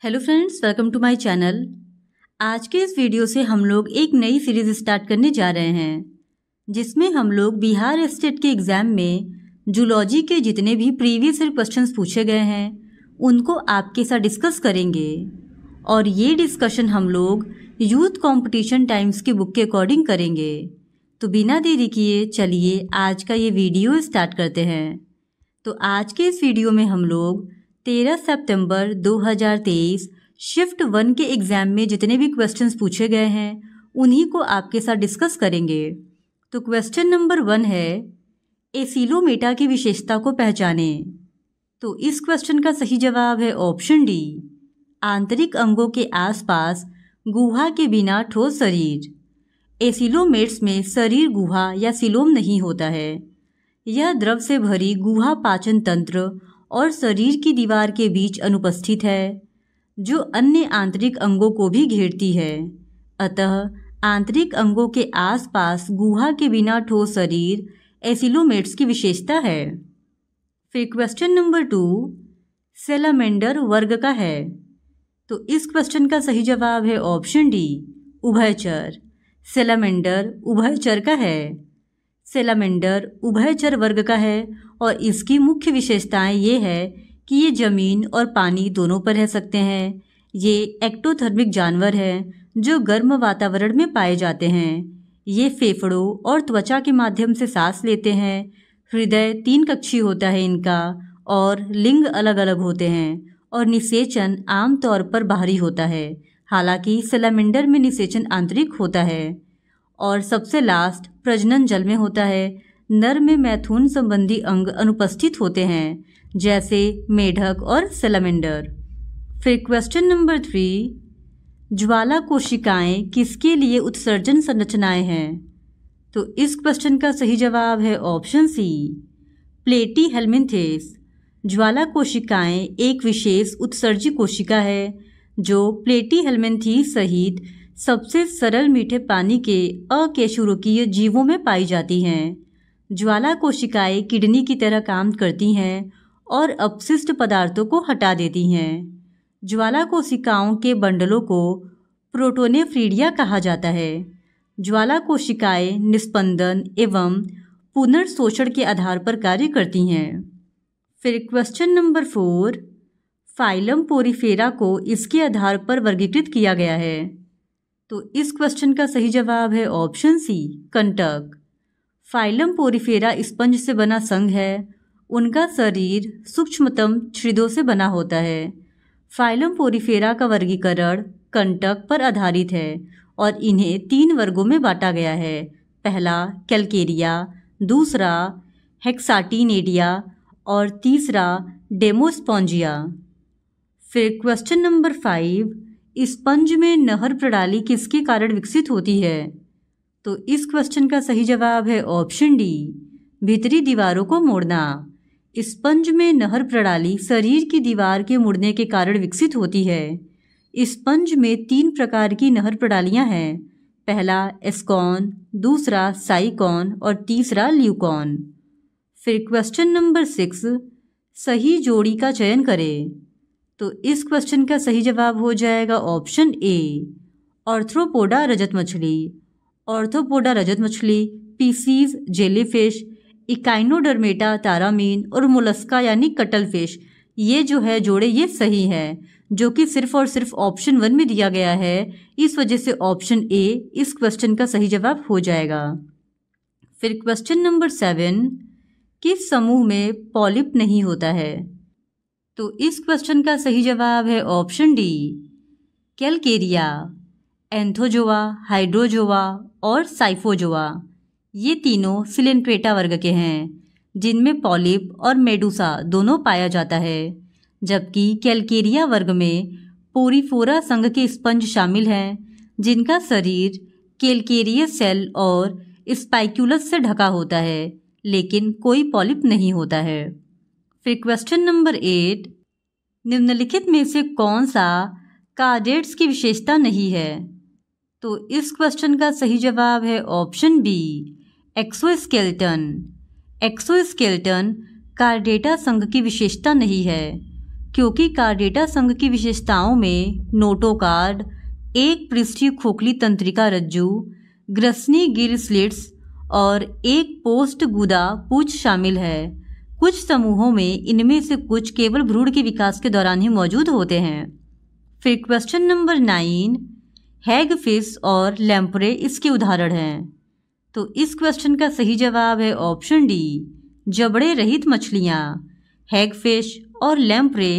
Hello friends, welcome to my channel. आज के इस वीडियो से हम लोग एक नई सीरीज स्टार्ट करने जा रहे हैं जिसमें हम लोग बिहार स्टेट के एग्ज़ाम में जूलॉजी के जितने भी प्रीवियस ईयर क्वेश्चंस पूछे गए हैं उनको आपके साथ डिस्कस करेंगे। और ये डिस्कशन हम लोग यूथ कंपटीशन टाइम्स की बुक के अकॉर्डिंग करेंगे। तो बिना देरी किए चलिए आज का ये वीडियो स्टार्ट करते हैं। तो आज के इस वीडियो में हम लोग 13 सितंबर 2023 शिफ्ट 1 के एग्ज़ाम में जितने भी क्वेश्चंस पूछे गए हैं उन्हीं को आपके साथ डिस्कस करेंगे। तो क्वेश्चन नंबर 1 है, एसिलोमेटा की विशेषता को पहचानें। तो इस क्वेश्चन का सही जवाब है ऑप्शन डी, आंतरिक अंगों के आसपास गुहा के बिना ठोस शरीर। एसिलोमेट्स में शरीर गुहा या सिलोम नहीं होता है। यह द्रव से भरी गुहा पाचन तंत्र और शरीर की दीवार के बीच अनुपस्थित है, जो अन्य आंतरिक अंगों को भी घेरती है। अतः आंतरिक अंगों के आसपास गुहा के बिना ठोस शरीर एसिलोमेट्स की विशेषता है। फिर क्वेश्चन नंबर 2, सैलामेंडर वर्ग का है। तो इस क्वेश्चन का सही जवाब है ऑप्शन डी, उभयचर। सैलामेंडर उभयचर का है। सैलामेंडर उभयचर वर्ग का है और इसकी मुख्य विशेषताएं ये है कि ये ज़मीन और पानी दोनों पर रह सकते हैं। ये एक्टोथर्मिक जानवर हैं जो गर्म वातावरण में पाए जाते हैं। ये फेफड़ों और त्वचा के माध्यम से सांस लेते हैं। हृदय 3 कक्षी होता है इनका और लिंग अलग अलग होते हैं और निषेचन आमतौर पर बाहरी होता है। हालांकि सैलामेंडर में निषेचन आंतरिक होता है। और सबसे लास्ट प्रजनन जल में होता है। नर में मैथुन संबंधी अंग अनुपस्थित होते हैं जैसे मेढक और सैलामेंडर। फिर क्वेश्चन नंबर 3, ज्वाला कोशिकाएं किसके लिए उत्सर्जन संरचनाएं हैं। तो इस क्वेश्चन का सही जवाब है ऑप्शन सी, प्लेटीहेल्मिन्थेस। ज्वाला कोशिकाएं एक विशेष उत्सर्जी कोशिका है जो प्लेटीहेल्मिन्थेस सहित सबसे सरल मीठे पानी के अकेशुरोकीय जीवों में पाई जाती हैं। ज्वाला कोशिकाएं किडनी की तरह काम करती हैं और अपशिष्ट पदार्थों को हटा देती हैं। ज्वाला कोशिकाओं के बंडलों को प्रोटोनेफ्रीडिया कहा जाता है। ज्वाला कोशिकाएं निस्पंदन एवं पुनर्शोषण के आधार पर कार्य करती हैं। फिर क्वेश्चन नंबर 4, फाइलम पोरीफेरा को इसके आधार पर वर्गीकृत किया गया है। तो इस क्वेश्चन का सही जवाब है ऑप्शन सी, कंटक। फाइलम पोरीफेरा स्पंज से बना संघ है। उनका शरीर सूक्ष्मतम छिद्रों से बना होता है। फाइलम पोरीफेरा का वर्गीकरण कंटक पर आधारित है और इन्हें 3 वर्गों में बांटा गया है। पहला कैलकेरिया, दूसरा हेक्साटिनेडिया और तीसरा डेमोस्पोंजिया। फिर क्वेश्चन नंबर 5, स्पंज में नहर प्रणाली किसके कारण विकसित होती है। तो इस क्वेश्चन का सही जवाब है ऑप्शन डी, भीतरी दीवारों को मोड़ना। स्पंज में नहर प्रणाली शरीर की दीवार के मुड़ने के कारण विकसित होती है। स्पंज में 3 प्रकार की नहर प्रणालियां हैं। पहला एस्कॉन, दूसरा साइकॉन और तीसरा ल्यूकॉन। फिर क्वेश्चन नंबर 6, सही जोड़ी का चयन करें। तो इस क्वेश्चन का सही जवाब हो जाएगा ऑप्शन ए, ऑर्थ्रोपोडा रजत मछली। ऑर्थ्रोपोडा रजत मछली, पीसीज जेलीफिश, इकाइनोडर्मेटा तारामीन और मोलस्का यानी कटलफिश, ये जो है जोड़े ये सही है, जो कि सिर्फ और सिर्फ ऑप्शन 1 में दिया गया है। इस वजह से ऑप्शन ए इस क्वेश्चन का सही जवाब हो जाएगा। फिर क्वेश्चन नंबर 7, किस समूह में पॉलिप नहीं होता है। तो इस क्वेश्चन का सही जवाब है option D, Calcarea. Anthozoa, Hydrozoa और साइफोजोआ, ये तीनों सिलेंट्रेटा वर्ग के हैं जिनमें पॉलिप और मेडुसा दोनों पाया जाता है। जबकि कैलकेरिया वर्ग में पोरीफोरा संघ के स्पंज शामिल हैं जिनका शरीर कैलकेरियस सेल और स्पाइक्यूलस से ढका होता है, लेकिन कोई पॉलिप नहीं होता है। फिर क्वेश्चन नंबर 8, निम्नलिखित में से कौन सा कार्डेट्स की विशेषता नहीं है। तो इस क्वेश्चन का सही जवाब है option B, exoskeleton. Exoskeleton Chordata संघ की विशेषता नहीं है। क्योंकि कार्डेटा संघ की विशेषताओं में नोटोकार्ड, एक पृष्ठीय खोखली तंत्रिका रज्जु, ग्रसनी गिर स्लिट्स और एक पोस्ट गुदा पूंछ शामिल है। कुछ समूहों में इनमें से कुछ केवल भ्रूण के विकास के दौरान ही मौजूद होते हैं। फिर क्वेश्चन नंबर 9, हैगफिश और लैम्प्रे इसके उदाहरण हैं। तो इस क्वेश्चन का सही जवाब है ऑप्शन डी, जबड़े रहित मछलियाँ। हैगफिश और लैम्प्रे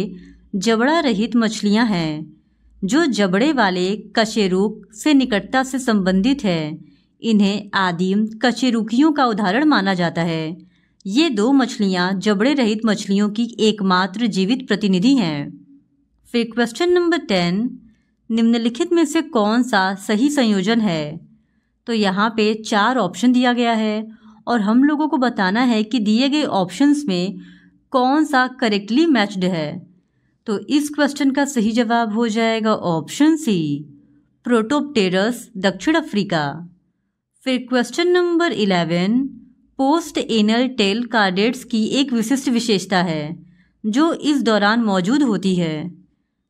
जबड़ा रहित मछलियाँ हैं जो जबड़े वाले कशेरुक से निकटता से संबंधित है। इन्हें आदिम कशेरुकियों का उदाहरण माना जाता है। ये दो मछलियाँ जबड़े रहित मछलियों की एकमात्र जीवित प्रतिनिधि हैं। फिर क्वेश्चन नंबर 10, निम्नलिखित में से कौन सा सही संयोजन है? तो यहाँ पे 4 ऑप्शन दिया गया है और हम लोगों को बताना है कि दिए गए ऑप्शंस में कौन सा करेक्टली मैच्ड है। तो इस क्वेश्चन का सही जवाब हो जाएगा ऑप्शन सी, प्रोटोप्टेरस दक्षिण अफ्रीका। फिर question number 11, post anal tail chordates की एक विशिष्ट विशेषता है जो इस दौरान मौजूद होती है।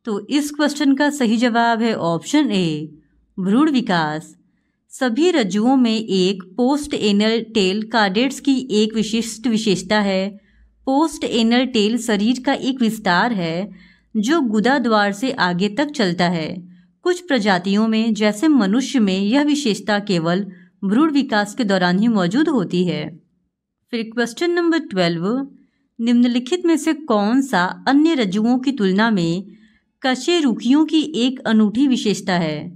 तो इस क्वेश्चन का सही जवाब है ऑप्शन ए, भ्रूण विकास। सभी रज्जुओं में एक पोस्ट एनल टेल कार्डेट्स की एक विशिष्ट विशेषता है। पोस्ट एनल टेल शरीर का एक विस्तार है जो गुदा द्वार से आगे तक चलता है। कुछ प्रजातियों में जैसे मनुष्य में यह विशेषता केवल भ्रूण विकास के दौरान ही मौजूद होती है। फिर क्वेश्चन नंबर 12, निम्नलिखित में से कौन सा अन्य रज्जुओं की तुलना में कशेरुकियों की एक अनूठी विशेषता है?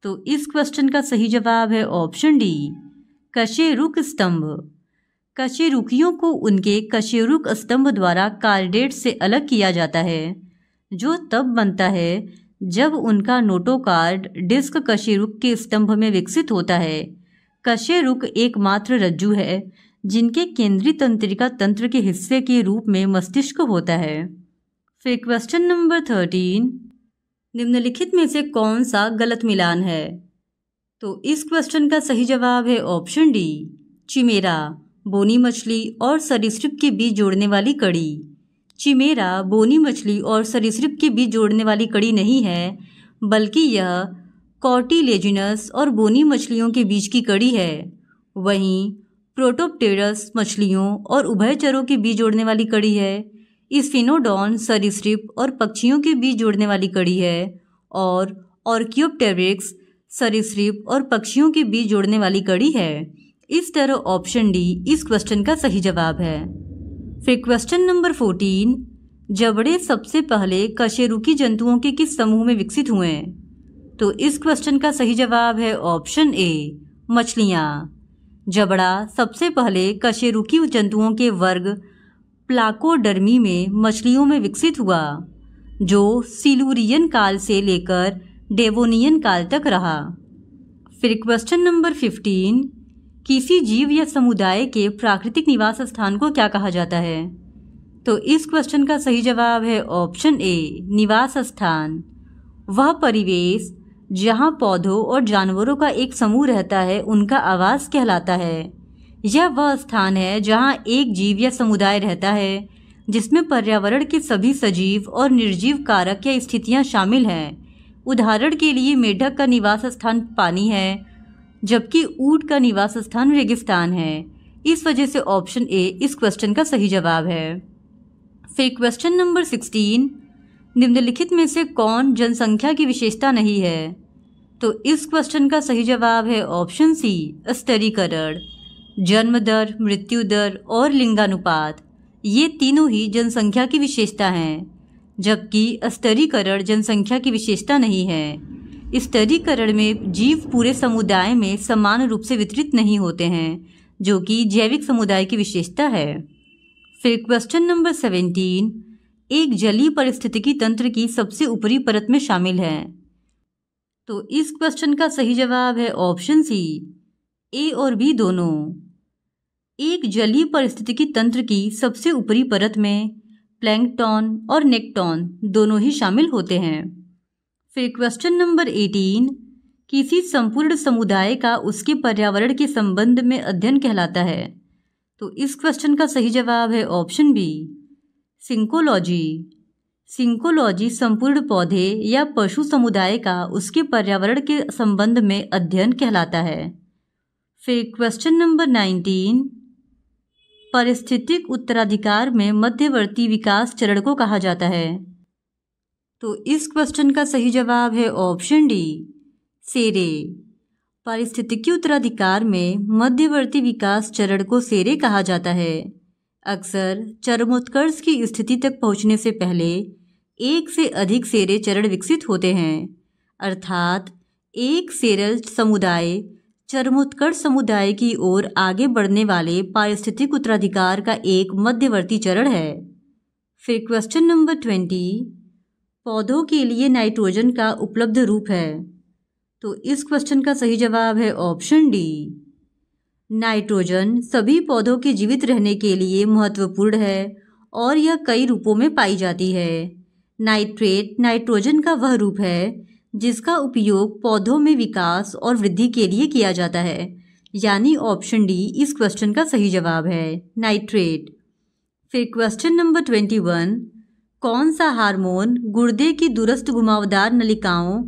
तो इस क्वेश्चन का सही जवाब है ऑप्शन डी, कशेरुक स्तंभ। कशेरुकियों को उनके कशेरुक स्तंभ द्वारा कार्डेट से अलग किया जाता है, जो तब बनता है जब उनका नोटोकार्ड डिस्क कशेरुक के स्तंभ में विकसित होता है। कशेरुक एकमात्र रज्जु है जिनके केंद्रीय तंत्रिका तंत्र के हिस्से के रूप में मस्तिष्क होता है। फिर क्वेश्चन नंबर 13, निम्नलिखित में से कौन सा गलत मिलान है? तो इस क्वेश्चन का सही जवाब है ऑप्शन डी, चिमेरा, बोनी मछली और सरीसृप के बीच जोड़ने वाली कड़ी। चिमेरा बोनी मछली और सरीसृप के बीच जोड़ने वाली कड़ी नहीं है, बल्कि यह कॉर्टिलेजिनस और बोनी मछलियों के बीच की कड़ी है। वहीं प्रोटोप्टेरस मछलियों और उभयचरों के बीच जोड़ने वाली कड़ी है। स्फिनोडॉन सरीसृप और पक्षियों के बीच जोड़ने वाली कड़ी है और ऑर्कियोप्टेरिक्स सरीसृप और पक्षियों के बीच जोड़ने वाली कड़ी है। इस तरह ऑप्शन डी इस क्वेश्चन का सही जवाब है। फिर क्वेश्चन नंबर 14, जबड़े सबसे पहले कशेरुकी जंतुओं के किस समूह में विकसित हुए? तो इस क्वेश्चन का सही जवाब है ऑप्शन ए, मछलियाँ। जबड़ा सबसे पहले कशेरुकी जंतुओं के वर्ग प्लाकोडर्मी में मछलियों में विकसित हुआ, जो सिलूरियन काल से लेकर डेवोनियन काल तक रहा। फिर क्वेश्चन नंबर 15, किसी जीव या समुदाय के प्राकृतिक निवास स्थान को क्या कहा जाता है? तो इस क्वेश्चन का सही जवाब है ऑप्शन ए, निवास स्थान। वह परिवेश जहाँ पौधों और जानवरों का एक समूह रहता है उनका आवास कहलाता है। यह वह स्थान है जहाँ एक जीव या समुदाय रहता है जिसमें पर्यावरण के सभी सजीव और निर्जीव कारक या स्थितियाँ शामिल हैं। उदाहरण के लिए मेढक का निवास स्थान पानी है, जबकि ऊंट का निवास स्थान रेगिस्तान है। इस वजह से ऑप्शन ए इस क्वेश्चन का सही जवाब है। फिर क्वेश्चन नंबर 16, निम्नलिखित में से कौन जनसंख्या की विशेषता नहीं है? तो इस क्वेश्चन का सही जवाब है ऑप्शन सी, स्तरीकरण। जन्म दर, मृत्यु दर और लिंगानुपात ये तीनों ही जनसंख्या की विशेषता हैं, जबकि स्तरीकरण जनसंख्या की विशेषता नहीं है। स्तरीकरण में जीव पूरे समुदाय में समान रूप से वितरित नहीं होते हैं, जो कि जैविक समुदाय की विशेषता है। फिर क्वेश्चन नंबर 17, एक जलीय पारिस्थितिकी तंत्र की सबसे ऊपरी परत में शामिल है। तो इस क्वेश्चन का सही जवाब है ऑप्शन सी, ए और बी दोनों। एक जलीय पारिस्थितिकी तंत्र की सबसे ऊपरी परत में प्लैंकटन और नेक्टॉन दोनों ही शामिल होते हैं। फिर क्वेश्चन नंबर 18, किसी संपूर्ण समुदाय का उसके पर्यावरण के संबंध में अध्ययन कहलाता है। तो इस क्वेश्चन का सही जवाब है ऑप्शन बी, सिंकोलॉजी। सिंकोलॉजी संपूर्ण पौधे या पशु समुदाय का उसके पर्यावरण के संबंध में अध्ययन कहलाता है। फिर क्वेश्चन नंबर 19, पारिस्थितिक उत्तराधिकार में मध्यवर्ती विकास चरण को कहा जाता है। तो इस क्वेश्चन का सही जवाब है ऑप्शन डी, सेरे। पारिस्थितिकी उत्तराधिकार में मध्यवर्ती विकास चरण को सेरे कहा जाता है। अक्सर चरमोत्कर्ष की स्थिति तक पहुंचने से पहले एक से अधिक सेरे चरण विकसित होते हैं, अर्थात एक सेरल समुदाय चरमोत्कर्ष समुदाय की ओर आगे बढ़ने वाले पारिस्थितिक उत्तराधिकार का एक मध्यवर्ती चरण है। फिर क्वेश्चन नंबर 20, पौधों के लिए नाइट्रोजन का उपलब्ध रूप है। तो इस क्वेश्चन का सही जवाब है ऑप्शन डी, नाइट्रोजन सभी पौधों के जीवित रहने के लिए महत्वपूर्ण है और यह कई रूपों में पाई जाती है। नाइट्रेट नाइट्रोजन का वह रूप है जिसका उपयोग पौधों में विकास और वृद्धि के लिए किया जाता है, यानी ऑप्शन डी इस क्वेश्चन का सही जवाब है, नाइट्रेट। फिर क्वेश्चन नंबर 21, कौन सा हार्मोन गुर्दे की दूरस्थ घुमावदार नलिकाओं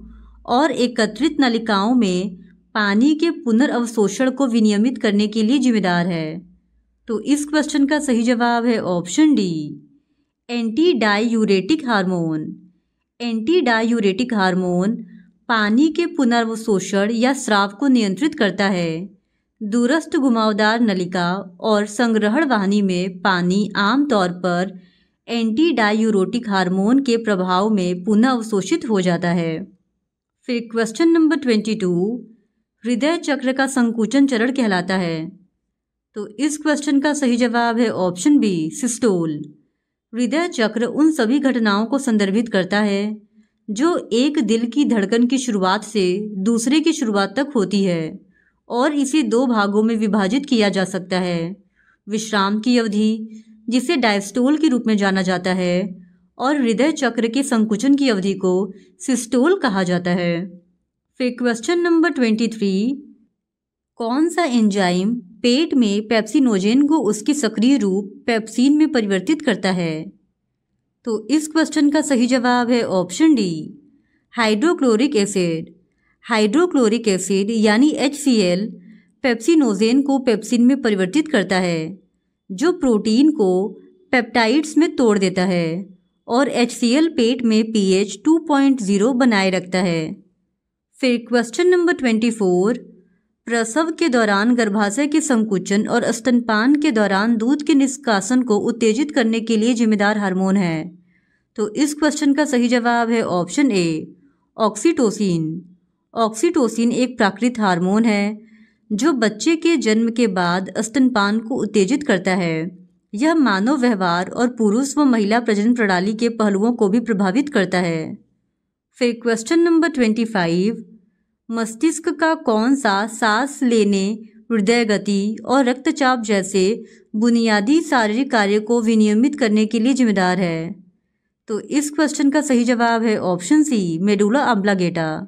और एकत्रित नलिकाओं में पानी के पुनर्अवशोषण को विनियमित करने के लिए जिम्मेदार है? तो इस क्वेश्चन का सही जवाब है option D, anti diuretic hormone. Anti diuretic hormone पानी के पुनर्अवशोषण या स्राव को नियंत्रित करता है। दूरस्थ घुमावदार नलिका और संग्रहण वाहिनी में पानी आमतौर पर एंटी डाययूरेटिक हार्मोन के प्रभाव में पुनः अवशोषित हो जाता है। फिर क्वेश्चन नंबर 22, हृदय चक्र का संकुचन चरण कहलाता है। तो इस क्वेश्चन का सही जवाब है ऑप्शन बी, सिस्टोल। हृदय चक्र उन सभी घटनाओं को संदर्भित करता है जो एक दिल की धड़कन की शुरुआत से दूसरे की शुरुआत तक होती है और इसे दो भागों में विभाजित किया जा सकता है, विश्राम की अवधि जिसे डायस्टोल के रूप में जाना जाता है और हृदय चक्र के संकुचन की अवधि को सिस्टोल कहा जाता है। फिर क्वेश्चन नंबर 23, कौन सा एंजाइम पेट में पेप्सिनोजेन को उसके सक्रिय रूप पेप्सिन में परिवर्तित करता है? तो इस क्वेश्चन का सही जवाब है option D, hydrochloric acid. Hydrochloric acid यानी HCl पेप्सिनोजेन को पेप्सिन में परिवर्तित करता है, जो प्रोटीन को पेप्टाइड्स में तोड़ देता है और HCl पेट में pH 2.0 बनाए रखता है। फिर क्वेश्चन नंबर 24, प्रसव के दौरान गर्भाशय के संकुचन और स्तनपान के दौरान दूध के निष्कासन को उत्तेजित करने के लिए जिम्मेदार हार्मोन है। तो इस क्वेश्चन का सही जवाब है ऑप्शन ए, ऑक्सीटोसिन। ऑक्सीटोसिन एक प्राकृतिक हार्मोन है जो बच्चे के जन्म के बाद स्तनपान को उत्तेजित करता है। यह मानव व्यवहार और पुरुष व महिला प्रजनन प्रणाली के पहलुओं को भी प्रभावित करता है। फिर क्वेश्चन नंबर 25, मस्तिष्क का कौन सा सांस लेने, हृदय गति और रक्तचाप जैसे बुनियादी शारीरिक कार्य को विनियमित करने के लिए जिम्मेदार है? तो इस क्वेश्चन का सही जवाब है option C, medulla oblongata.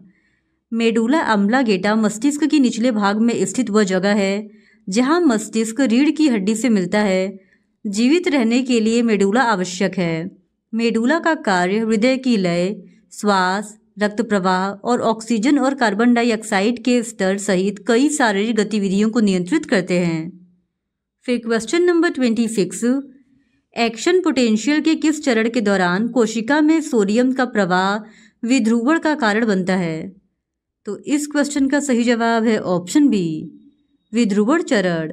Medulla oblongata मस्तिष्क के निचले भाग में स्थित वह जगह है जहां मस्तिष्क रीढ़ की हड्डी से मिलता है। जीवित रहने के लिए मेडुला आवश्यक है। मेडुला का कार्य हृदय की लय, श्वास, रक्त प्रवाह और ऑक्सीजन और कार्बन डाइऑक्साइड के स्तर सहित कई शारीरिक गतिविधियों को नियंत्रित करते हैं। फिर क्वेश्चन नंबर 26, एक्शन पोटेंशियल के किस चरण के दौरान कोशिका में सोडियम का प्रवाह विध्रुवण का कारण बनता है? तो इस क्वेश्चन का सही जवाब है ऑप्शन बी, विध्रुवण चरण।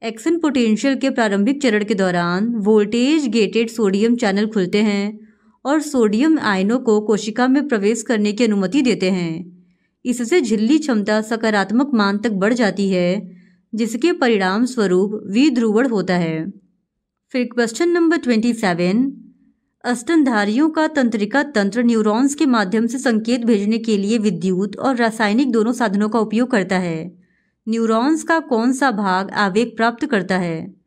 एक्शन पोटेंशियल के प्रारंभिक चरण के दौरान वोल्टेज गेटेड सोडियम चैनल खुलते हैं और सोडियम आयनों को कोशिका में प्रवेश करने की अनुमति देते हैं। इससे झिल्ली क्षमता सकारात्मक मान तक बढ़ जाती है, जिसके परिणाम स्वरूप विध्रुवण होता है। फिर क्वेश्चन नंबर 27, स्तनधारियों का तंत्रिका तंत्र न्यूरॉन्स के माध्यम से संकेत भेजने के लिए विद्युत और रासायनिक दोनों साधनों का उपयोग करता है। न्यूरॉन्स का कौन सा भाग आवेग प्राप्त करता है?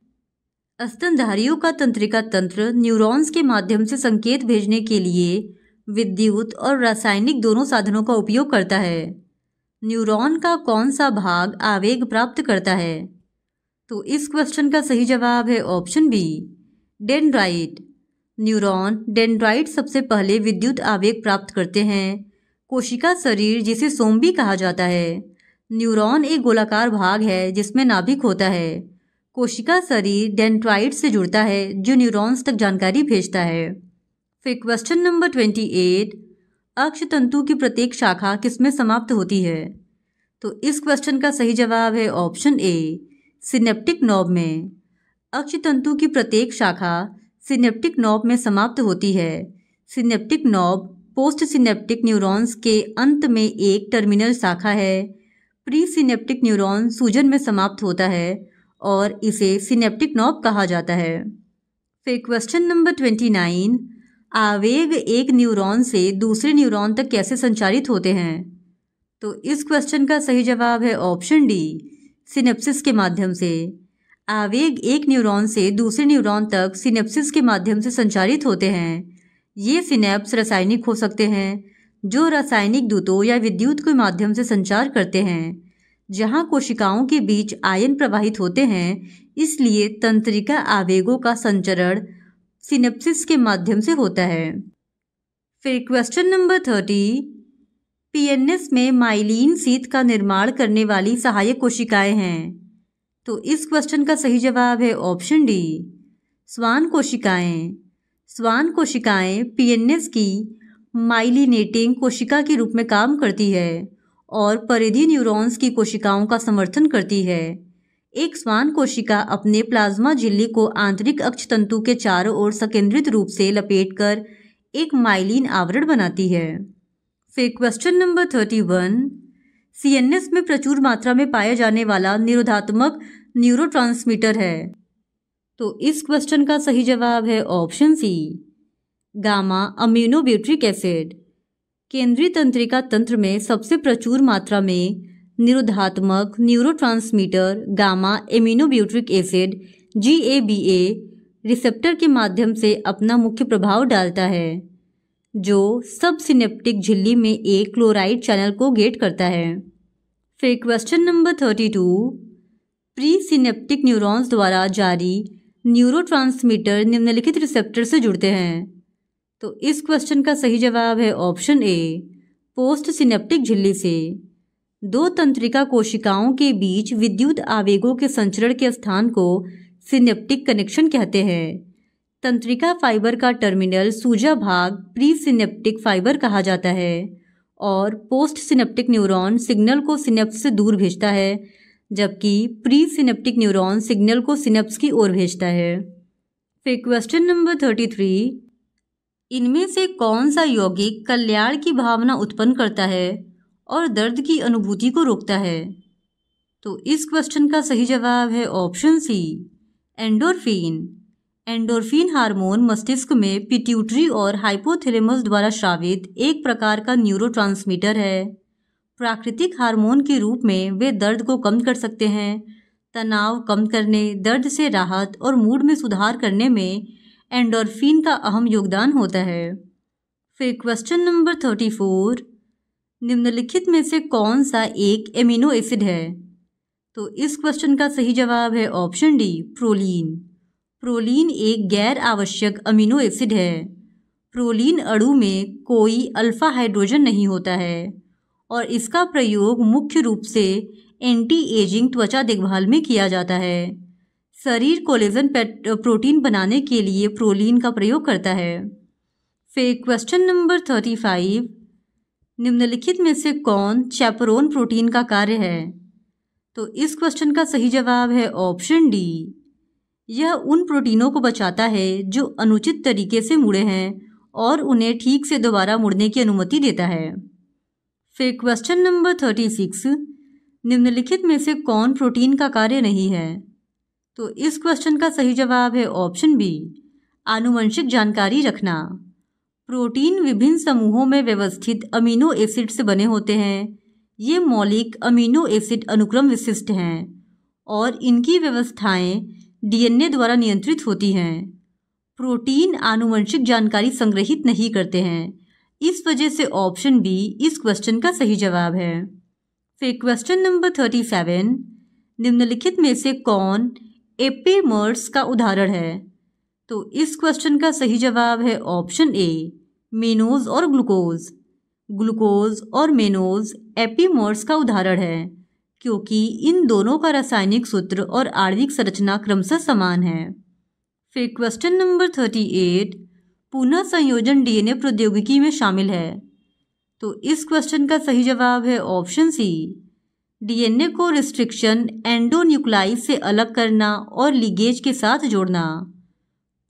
स्तनधारियों का तंत्रिका तंत्र न्यूरॉन्स के माध्यम से संकेत भेजने के लिए विद्युत और रासायनिक दोनों साधनों का उपयोग करता है। न्यूरॉन का कौन सा भाग आवेग प्राप्त करता है? तो इस क्वेश्चन का सही जवाब है option B, dendrite. Neuron dendrite सबसे पहले विद्युत आवेग प्राप्त करते हैं। कोशिका शरीर, जिसे सोम भी कहा जाता है। न्यूरॉन एक गोलाकार भाग है जिसमें नाभिक होता है। कोशिका शरीर डेंड्राइट से जुड़ता है जो न्यूरॉन्स तक जानकारी भेजता है। फिर क्वेश्चन नंबर 28, अक्षतंतु की प्रत्येक शाखा किसमें समाप्त होती है? तो इस क्वेश्चन का सही जवाब है ऑप्शन ए, सिनेप्टिक नॉब में। अक्षतंतु की प्रत्येक शाखा सिनेप्टिक नॉब में समाप्त होती है। Synaptic knob post synaptic neurons के अंत में एक टर्मिनल शाखा है। प्री सिनेप्टिक न्यूरॉन सूजन में समाप्त होता है और इसे सिनेप्टिक नॉब कहा जाता है। फिर क्वेश्चन नंबर 29, आवेग एक न्यूरॉन से दूसरे न्यूरॉन तक कैसे संचारित होते हैं? तो इस क्वेश्चन का सही जवाब है ऑप्शन डी, सिनेप्सिस के माध्यम से। आवेग एक न्यूरॉन से दूसरे न्यूरॉन तक सिनेप्सिस के माध्यम से संचारित होते हैं। ये सिनेप्स रासायनिक हो सकते हैं, जो रासायनिक दूतों या विद्युत के माध्यम से संचार करते हैं। जहां कोशिकाओं के बीच आयन प्रवाहित होते हैं, इसलिए तंत्रिका आवेगों का संचरण सिनेप्सिस के माध्यम से होता है। फिर क्वेश्चन नंबर 30, पीएनएस में माइलिन शीथ का निर्माण करने वाली सहायक कोशिकाएं हैं। तो इस क्वेश्चन का सही जवाब है ऑप्शन डी, स्वान कोशिकाएं। स्वान कोशिकाएं पीएनएस की माइलिनेटिंग कोशिका के रूप में काम करती है और परिधीय न्यूरॉन्स की कोशिकाओं का समर्थन करती है। एक स्वान कोशिका अपने प्लाज्मा झिल्ली को आंतरिक अक्षतंतु के चारों ओर संकेंद्रित रूप से लपेटकर एक माइलिन आवरण बनाती है। फिर क्वेश्चन नंबर 31, सीएनएस में प्रचुर मात्रा में पाया जाने वाला निरोधात्मक न्यूरोट्रांसमीटर है। तो इस क्वेश्चन का सही जवाब है ऑप्शन सी, गामा अमीनोब्यूट्रिक एसिड। केंद्रीय तंत्रिका तंत्र में सबसे प्रचुर मात्रा में निरोधात्मक neurotransmitter gamma aminobutyric acid GABA receptor के माध्यम से अपना मुख्य प्रभाव डालता है, जो सब सिनेप्टिक झिल्ली में एक क्लोराइड चैनल को गेट करता है। फिर question number 32, pre synaptic neurons द्वारा जारी न्यूरोट्रांसमीटर निम्नलिखित रिसेप्टर से जुड़ते हैं। तो इस क्वेश्चन का सही जवाब है ऑप्शन ए, पोस्ट सिनेप्टिक झिल्ली से। दो तंत्रिका कोशिकाओं के बीच विद्युत आवेगों के संचरण के स्थान को सिनेप्टिक कनेक्शन कहते हैं। तंत्रिका फाइबर का टर्मिनल सूजा भाग प्री सिनेप्टिक फाइबर कहा जाता है और पोस्ट सिनेप्टिक न्यूरॉन सिग्नल को सिनेप्स से दूर भेजता है, जबकि प्री सिनेप्टिक न्यूरॉन सिग्नल को सिनेप्स की ओर भेजता है। फिर क्वेश्चन नंबर 33, इनमें से कौन सा यौगिक कल्याण की भावना उत्पन्न करता है और दर्द की अनुभूति को रोकता है? तो इस क्वेश्चन का सही जवाब है option C, endorphin. Endorphin hormone मस्तिष्क में पिट्यूटरी और हाइपोथैलेमस द्वारा स्रावित एक प्रकार का न्यूरोट्रांसमीटर है। प्राकृतिक हार्मोन के रूप में वे दर्द को कम कर सकते हैं। तनाव कम करने, दर्द से राहत और मूड में सुधार करने में एंडोर्फिन का अहम योगदान होता है। फिर क्वेश्चन नंबर 34, निम्नलिखित में से कौन सा एक एमिनो एसिड है? तो इस क्वेश्चन का सही जवाब है ऑप्शन डी, प्रोलीन। प्रोलीन एक गैर आवश्यक अमीनो एसिड है। प्रोलीन अणु में कोई अल्फा हाइड्रोजन नहीं होता है और इसका प्रयोग मुख्य रूप से एंटी एजिंग त्वचा देखभाल में किया जाता है। शरीर कोलेजन प्रोटीन बनाने के लिए प्रोलीन का प्रयोग करता है। फिर क्वेश्चन नंबर 35, निम्नलिखित में से कौन चैपरोन प्रोटीन का कार्य है? तो इस क्वेश्चन का सही जवाब है ऑप्शन डी, यह उन प्रोटीनों को बचाता है जो अनुचित तरीके से मुड़े हैं और उन्हें ठीक से दोबारा मुड़ने की अनुमति देता है। फिर क्वेश्चन नंबर 36, निम्नलिखित में से कौन प्रोटीन का कार्य नहीं है? तो इस क्वेश्चन का सही जवाब है ऑप्शन बी, आनुवंशिक जानकारी रखना। प्रोटीन विभिन्न समूहों में व्यवस्थित अमीनो एसिड से बने होते हैं। ये मौलिक अमीनो एसिड अनुक्रम विशिष्ट हैं और इनकी व्यवस्थाएं डीएनए द्वारा नियंत्रित होती हैं। प्रोटीन आनुवंशिक जानकारी संग्रहित नहीं करते हैं, इस वजह से ऑप्शन बी इस क्वेश्चन का सही जवाब है। फिर क्वेश्चन नंबर 37, निम्नलिखित में से कौन एपेमर्स का उदाहरण है? तो इस क्वेश्चन का सही जवाब है ऑप्शन ए, मेनोज और ग्लूकोज। ग्लूकोज और मेनोज एपीमर्स का उदाहरण है क्योंकि इन दोनों का रासायनिक सूत्र और आणविक संरचना क्रमशः समान है। फिर क्वेश्चन नंबर 38, पुनः संयोजन डीएनए प्रौद्योगिकी में शामिल है। तो इस क्वेश्चन का सही जवाब है ऑप्शन सी, डीएनए को रिस्ट्रिक्शन एंडोन्यूक्लाइड से अलग करना और लिगेज के साथ जोड़ना।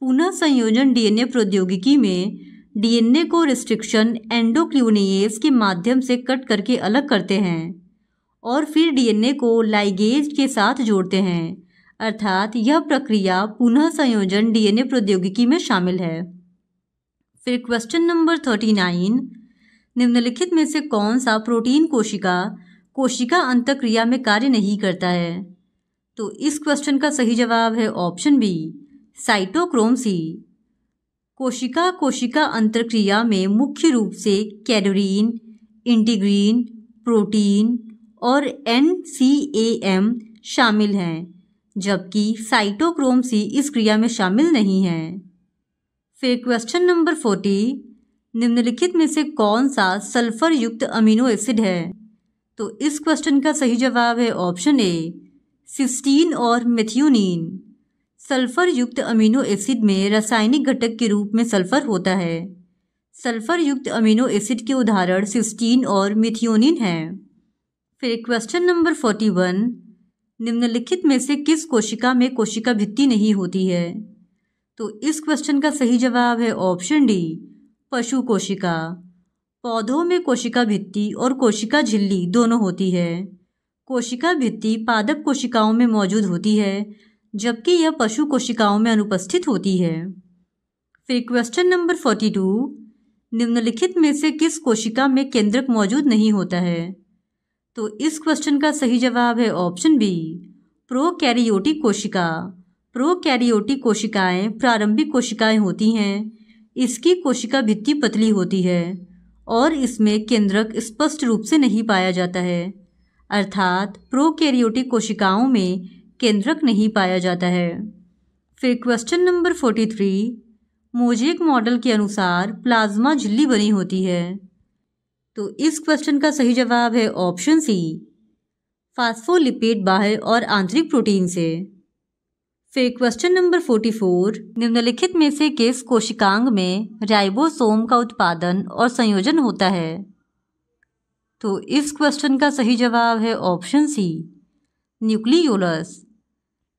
पुनः संयोजन डीएनए प्रौद्योगिकी में डीएनए को रिस्ट्रिक्शन एंडोक्लियोनेज के माध्यम से कट करके अलग करते हैं और फिर डीएनए को लाइगेज के साथ जोड़ते हैं, अर्थात यह प्रक्रिया पुनः संयोजन डीएनए प्रौद्योगिकी में शामिल है। फिर क्वेश्चन नंबर 39, निम्नलिखित में से कौन सा प्रोटीन कोशिका अंतःक्रिया में कार्य नहीं करता है? तो इस क्वेश्चन का सही जवाब है ऑप्शन बी, साइटोक्रोम सी। कोशिका अंतःक्रिया में मुख्य रूप से कैडोरीन, इंटीग्रीन, प्रोटीन और NCAM शामिल हैं, जबकि साइटोक्रोम सी इस क्रिया में शामिल नहीं है। फिर क्वेश्चन नंबर 40, निम्नलिखित में से कौन सा सल्फर युक्त अमीनो एसिड है? तो इस क्वेश्चन का सही जवाब है ऑप्शन ए, सिस्टीन और मेथियोनीन। सल्फर युक्त अमीनो एसिड में रासायनिक घटक के रूप में सल्फर होता है। सल्फर युक्त अमीनो एसिड के उदाहरण सिस्टीन और मेथियोनीन हैं। फिर क्वेश्चन नंबर 41, निम्नलिखित में से किस कोशिका में कोशिका भित्ति नहीं होती है? तो इस क्वेश्चन का सही जवाब है ऑप्शन डी, पशु कोशिका। पौधों में कोशिका भित्ति और कोशिका झिल्ली दोनों होती है। कोशिका भित्ति पादप कोशिकाओं में मौजूद होती है, जबकि यह पशु कोशिकाओं में अनुपस्थित होती है। फिर क्वेश्चन नंबर 42, निम्नलिखित में से किस कोशिका में केंद्रक मौजूद नहीं होता है? तो इस क्वेश्चन का सही जवाब है ऑप्शन बी, प्रोकैरियोटिक कोशिका। प्रोकैरियोटिक कोशिकाएं प्रारंभिक कोशिकाएं होती हैं। इसकी कोशिका भित्ति पतली होती है और इसमें केंद्रक स्पष्ट रूप से नहीं पाया जाता है, अर्थात प्रोकैरियोटिक कोशिकाओं में केंद्रक नहीं पाया जाता है। फिर क्वेश्चन नंबर 43, मोज़ेक मॉडल के अनुसार प्लाज्मा झिल्ली बनी होती है। तो इस क्वेश्चन का सही जवाब है ऑप्शन सी, फास्फोलिपिड बाह्य और आंतरिक प्रोटीन से। फिर क्वेश्चन नंबर 44, निम्नलिखित में से किस कोशिकांग में राइबोसोम का उत्पादन और संयोजन होता है? तो इस क्वेश्चन का सही जवाब है option C, nucleolus.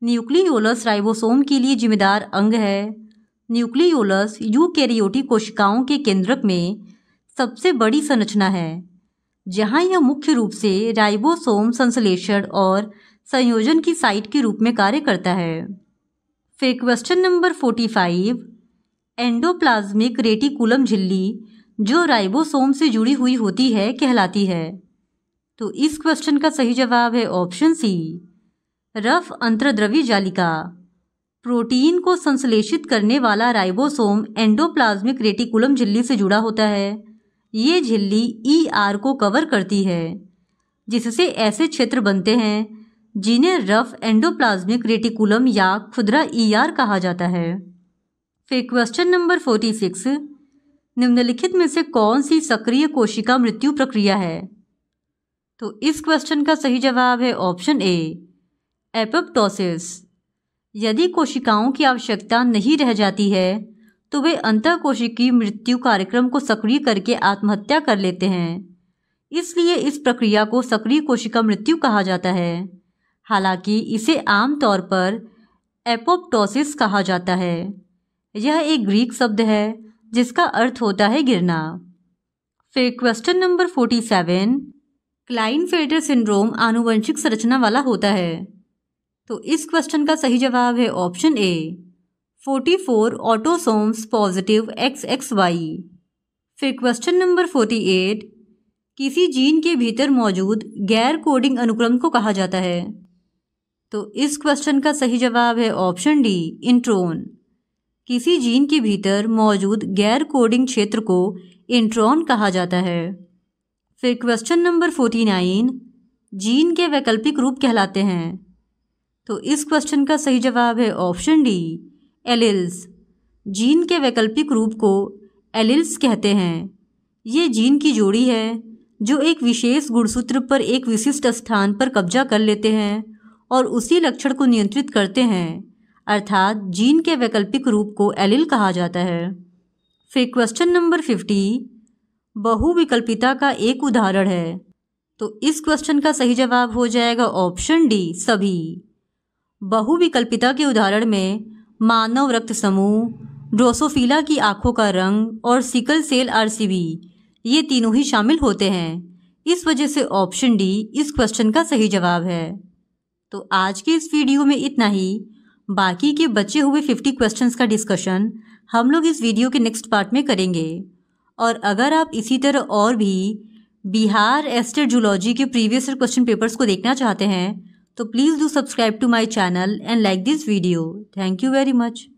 Nucleolus ribosome के लिए जिम्मेदार अंग है। न्यूक्लियोलस यूकैरियोटिक कोशिकाओं के केंद्रक में सबसे बड़ी संरचना है, जहां यह मुख्य रूप से राइबोसोम संश्लेषण और संयोजन की साइट के रूप में कार्य करता है। फिर क्वेश्चन नंबर 45, एंडोप्लाज्मिक रेटिकुलम झिल्ली जो राइबोसोम से जुड़ी हुई होती है कहलाती है। तो इस क्वेश्चन का सही जवाब है ऑप्शन सी, रफ अंतर्द्रवी जालिका। प्रोटीन को संश्लेषित करने वाला राइबोसोम एंडोप्लाज्मिक रेटिकुलम झिल्ली से जुड़ा होता है। ये झिल्ली ER को कवर करती है, जिससे ऐसे क्षेत्र बनते हैं जिन्हें रफ एंडोप्लाज्मिक रेटिकुलम या खुदरा ER कहा जाता है। फिर क्वेश्चन नंबर 46, निम्नलिखित में से कौन सी सक्रिय कोशिका मृत्यु प्रक्रिया है? तो इस क्वेश्चन का सही जवाब है ऑप्शन ए, एपोप्टोसिस। यदि कोशिकाओं की आवश्यकता नहीं रह जाती है तो वे अंतःकोशिकीय मृत्यु कार्यक्रम को सक्रिय करके आत्महत्या कर लेते हैं। इसलिए इस प्रक्रिया को सक्रिय कोशिका मृत्यु कहा जाता है। हालांकि इसे आमतौर पर एपोप्टोसिस कहा जाता है। यह एक ग्रीक शब्द है जिसका अर्थ होता है गिरना। फिर क्वेश्चन नंबर 47, क्लाइनफेल्टर सिंड्रोम आनुवंशिक संरचना वाला होता है। तो इस क्वेश्चन का सही जवाब है option A, 44 autosomes positive XXY। फिर क्वेश्चन नंबर 48, किसी जीन के भीतर मौजूद गैर कोडिंग अनुक्रम को कहा जाता है। तो इस क्वेश्चन का सही जवाब है ऑप्शन डी, इंट्रोन। किसी जीन के भीतर मौजूद गैर कोडिंग क्षेत्र को इंट्रॉन कहा जाता है। फिर क्वेश्चन नंबर 49, जीन के वैकल्पिक रूप कहलाते हैं। तो इस क्वेश्चन का सही जवाब है ऑप्शन डी, एलील्स। जीन के वैकल्पिक रूप को एलील्स कहते हैं। ये जीन की जोड़ी है जो एक विशेष गुणसूत्र पर एक विशिष्ट स्थान पर कब्जा कर लेते हैं और उसी लक्षण को नियंत्रित करते हैं, अर्थात जीन के वैकल्पिक रूप को एलील कहा जाता है। फिर क्वेश्चन नंबर 50 बहुविकल्पिता का एक उदाहरण है। तो इस क्वेश्चन का सही जवाब हो जाएगा ऑप्शन डी, सभी। बहुविकल्पिता के उदाहरण में मानव रक्त समूह, ड्रोसोफिला की आंखों का रंग और सिकल सेल आरसीबी, ये तीनों ही शामिल होते हैं। इस वजह से ऑप्शन डी इस क्वेश्चन का सही जवाब है। तो आज के इस वीडियो में इतना ही। बाकी के बचे हुए 50 क्वेश्चंस का डिस्कशन हम लोग इस वीडियो के नेक्स्ट पार्ट में करेंगे। और अगर आप इसी तरह और भी बिहार एस्टेट जूलॉजी के प्रीवियस ईयर क्वेश्चन पेपर्स को देखना चाहते हैं तो please do subscribe to my channel and like this video. Thank you very much.